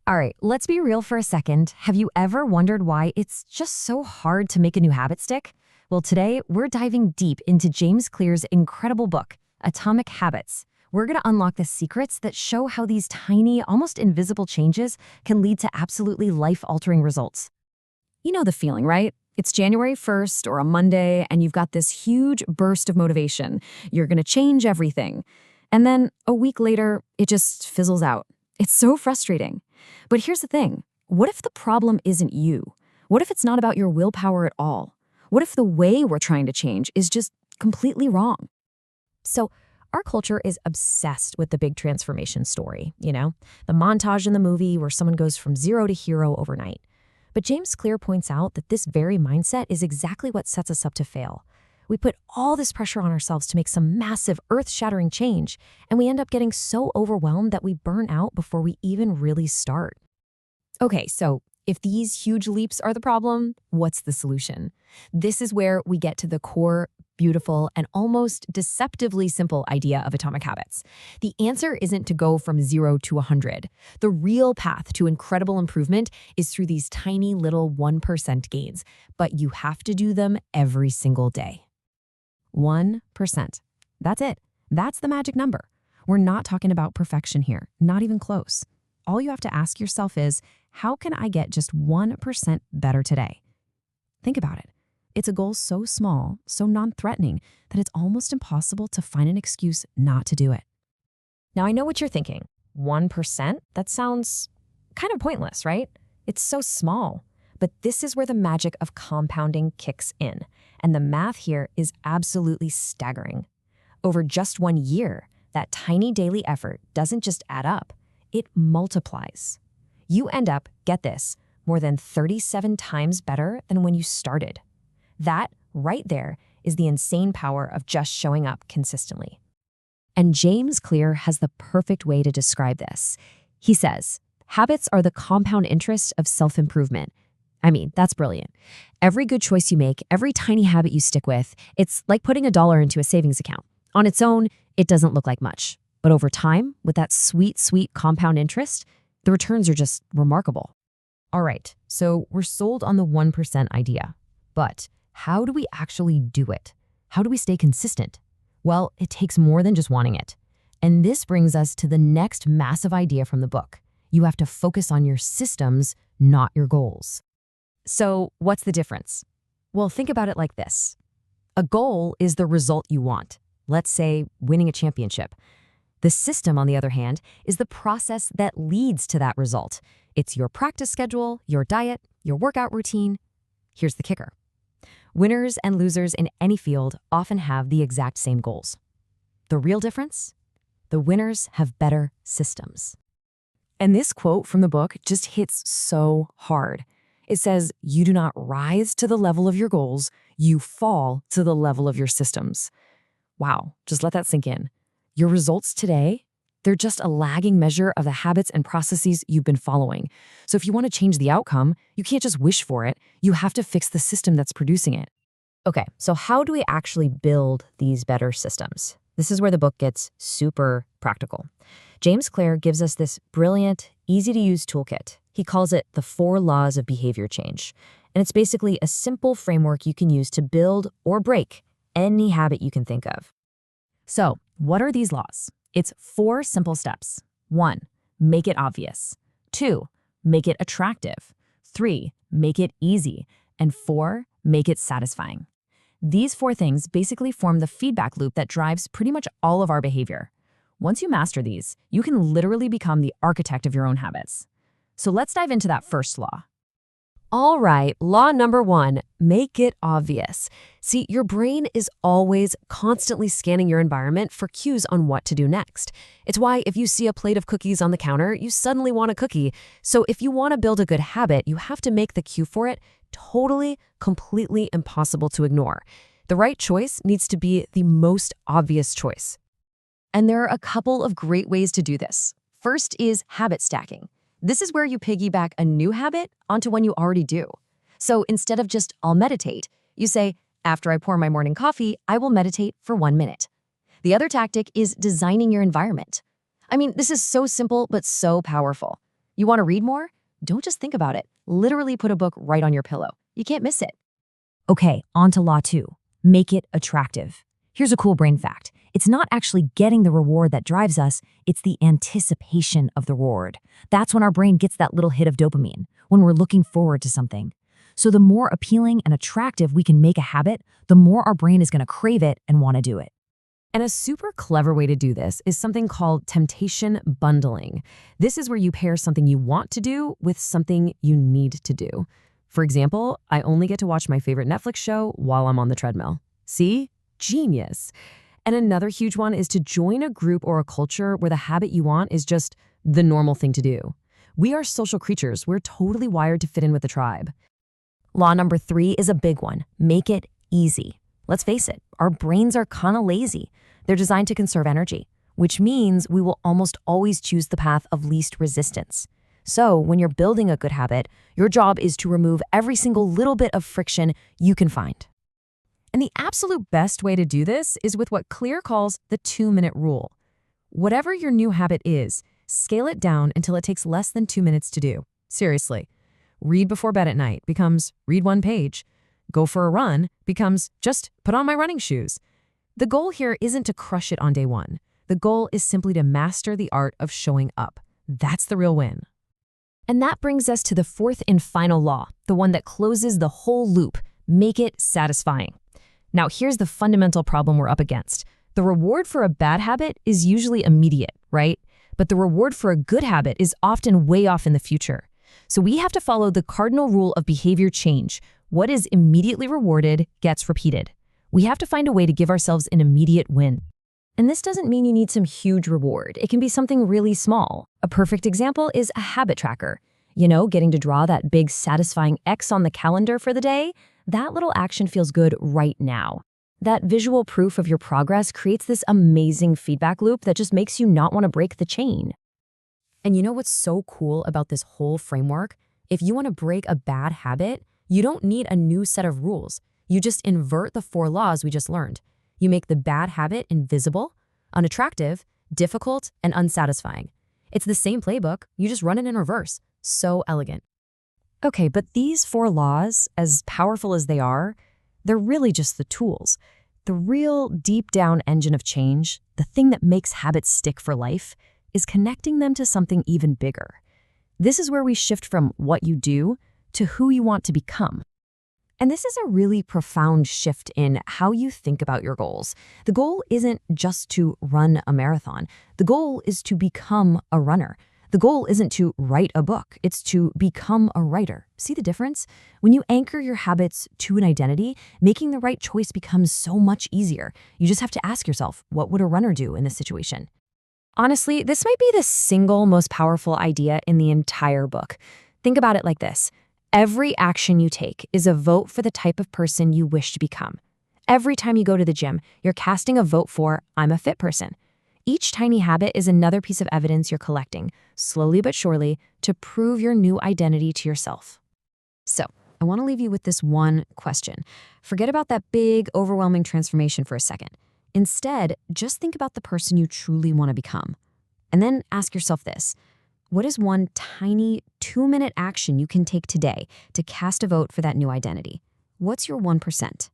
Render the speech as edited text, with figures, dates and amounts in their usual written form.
All right, let's be real for a second. Have you ever wondered why it's just so hard to make a new habit stick? Well, today we're diving deep into James Clear's incredible book, Atomic Habits. We're going to unlock the secrets that show how these tiny, almost invisible changes can lead to absolutely life-altering results. You know the feeling, right? It's January 1st or a Monday, and you've got this huge burst of motivation. You're going to change everything. And then a week later, it just fizzles out. It's so frustrating. But here's the thing. What if the problem isn't you? What if it's not about your willpower at all? What if the way we're trying to change is just completely wrong? So, our culture is obsessed with the big transformation story, the montage in the movie where someone goes from zero to hero overnight. But James Clear points out that this very mindset is exactly what sets us up to fail. We put all this pressure on ourselves to make some massive, earth-shattering change, and we end up getting so overwhelmed that we burn out before we even really start. Okay, so if these huge leaps are the problem, what's the solution? This is where we get to the core, beautiful, and almost deceptively simple idea of atomic habits. The answer isn't to go from 0 to 100. The real path to incredible improvement is through these tiny little 1% gains, but you have to do them every single day. 1%. That's it. That's the magic number. We're not talking about perfection here, not even close. All you have to ask yourself is, how can I get just 1% better today? Think about it. It's a goal so small, so non-threatening, that it's almost impossible to find an excuse not to do it. Now, I know what you're thinking. 1%? That sounds kind of pointless, right? It's so small. But this is where the magic of compounding kicks in. And the math here is absolutely staggering. Over just 1 year, that tiny daily effort doesn't just add up, it multiplies. You end up, get this, more than 37 times better than when you started. That, right there, is the insane power of just showing up consistently. And James Clear has the perfect way to describe this. He says, habits are the compound interest of self-improvement. I mean, that's brilliant. Every good choice you make, every tiny habit you stick with, it's like putting $1 into a savings account. On its own, it doesn't look like much. But over time, with that sweet, sweet compound interest, the returns are just remarkable. All right, so we're sold on the 1% idea. But how do we actually do it? How do we stay consistent? Well, it takes more than just wanting it. And this brings us to the next massive idea from the book. You have to focus on your systems, not your goals. So what's the difference? Well, think about it like this. A goal is the result you want. Let's say winning a championship. The system, on the other hand, is the process that leads to that result. It's your practice schedule, your diet, your workout routine. Here's the kicker. Winners and losers in any field often have the exact same goals. The real difference? The winners have better systems. And this quote from the book just hits so hard. It says, you do not rise to the level of your goals, you fall to the level of your systems. Wow, just let that sink in. Your results today, they're just a lagging measure of the habits and processes you've been following. So if you want to change the outcome, you can't just wish for it. You have to fix the system that's producing it. Okay, so how do we actually build these better systems? This is where the book gets super practical. James Clear gives us this brilliant, easy-to-use toolkit. He calls it the 4 laws of behavior change. And it's basically a simple framework you can use to build or break any habit you can think of. So, what are these laws? It's 4 simple steps. 1, make it obvious. 2, make it attractive. 3, make it easy. And 4, make it satisfying. These 4 things basically form the feedback loop that drives pretty much all of our behavior. Once you master these, you can literally become the architect of your own habits. So let's dive into that first law. All right, law number 1, make it obvious. See, your brain is always constantly scanning your environment for cues on what to do next. It's why if you see a plate of cookies on the counter, you suddenly want a cookie. So if you want to build a good habit, you have to make the cue for it totally, completely impossible to ignore. The right choice needs to be the most obvious choice. And there are a couple of great ways to do this. First is habit stacking. This is where you piggyback a new habit onto one you already do. So instead of just, I'll meditate, you say, after I pour my morning coffee, I will meditate for 1 minute. The other tactic is designing your environment. I mean, this is so simple, but so powerful. You want to read more? Don't just think about it. Literally put a book right on your pillow. You can't miss it. Okay, on to law 2. Make it attractive. Here's a cool brain fact. It's not actually getting the reward that drives us, it's the anticipation of the reward. That's when our brain gets that little hit of dopamine, when we're looking forward to something. So the more appealing and attractive we can make a habit, the more our brain is going to crave it and want to do it. And a super clever way to do this is something called temptation bundling. This is where you pair something you want to do with something you need to do. For example, I only get to watch my favorite Netflix show while I'm on the treadmill. See? Genius. And another huge one is to join a group or a culture where the habit you want is just the normal thing to do. We are social creatures. We're totally wired to fit in with the tribe. Law number 3 is a big one. Make it easy. Let's face it, our brains are kind of lazy. They're designed to conserve energy, which means we will almost always choose the path of least resistance. So when you're building a good habit, your job is to remove every single little bit of friction you can find. And the absolute best way to do this is with what Clear calls the 2-minute rule. Whatever your new habit is, scale it down until it takes less than 2 minutes to do. Seriously. Read before bed at night becomes read 1 page. Go for a run becomes just put on my running shoes. The goal here isn't to crush it on day 1. The goal is simply to master the art of showing up. That's the real win. And that brings us to the 4th and final law, the one that closes the whole loop. Make it satisfying. Now, here's the fundamental problem we're up against. The reward for a bad habit is usually immediate, right? But the reward for a good habit is often way off in the future. So we have to follow the cardinal rule of behavior change. What is immediately rewarded gets repeated. We have to find a way to give ourselves an immediate win. And this doesn't mean you need some huge reward. It can be something really small. A perfect example is a habit tracker. You know, getting to draw that big satisfying X on the calendar for the day. That little action feels good right now. That visual proof of your progress creates this amazing feedback loop that just makes you not want to break the chain. And you know what's so cool about this whole framework? If you want to break a bad habit, you don't need a new set of rules. You just invert the 4 laws we just learned. You make the bad habit invisible, unattractive, difficult, and unsatisfying. It's the same playbook, you just run it in reverse. So elegant. Okay, but these 4 laws, as powerful as they are, they're really just the tools. The real deep down engine of change, the thing that makes habits stick for life, is connecting them to something even bigger. This is where we shift from what you do to who you want to become. And this is a really profound shift in how you think about your goals. The goal isn't just to run a marathon. The goal is to become a runner. The goal isn't to write a book, it's to become a writer. See the difference? When you anchor your habits to an identity, making the right choice becomes so much easier. You just have to ask yourself, what would a runner do in this situation? Honestly, this might be the single most powerful idea in the entire book. Think about it like this. Every action you take is a vote for the type of person you wish to become. Every time you go to the gym, you're casting a vote for, I'm a fit person. Each tiny habit is another piece of evidence you're collecting, slowly but surely, to prove your new identity to yourself. So, I want to leave you with this one question. Forget about that big, overwhelming transformation for a second. Instead, just think about the person you truly want to become. And then ask yourself this. What is one tiny 2-minute action you can take today to cast a vote for that new identity? What's your 1%?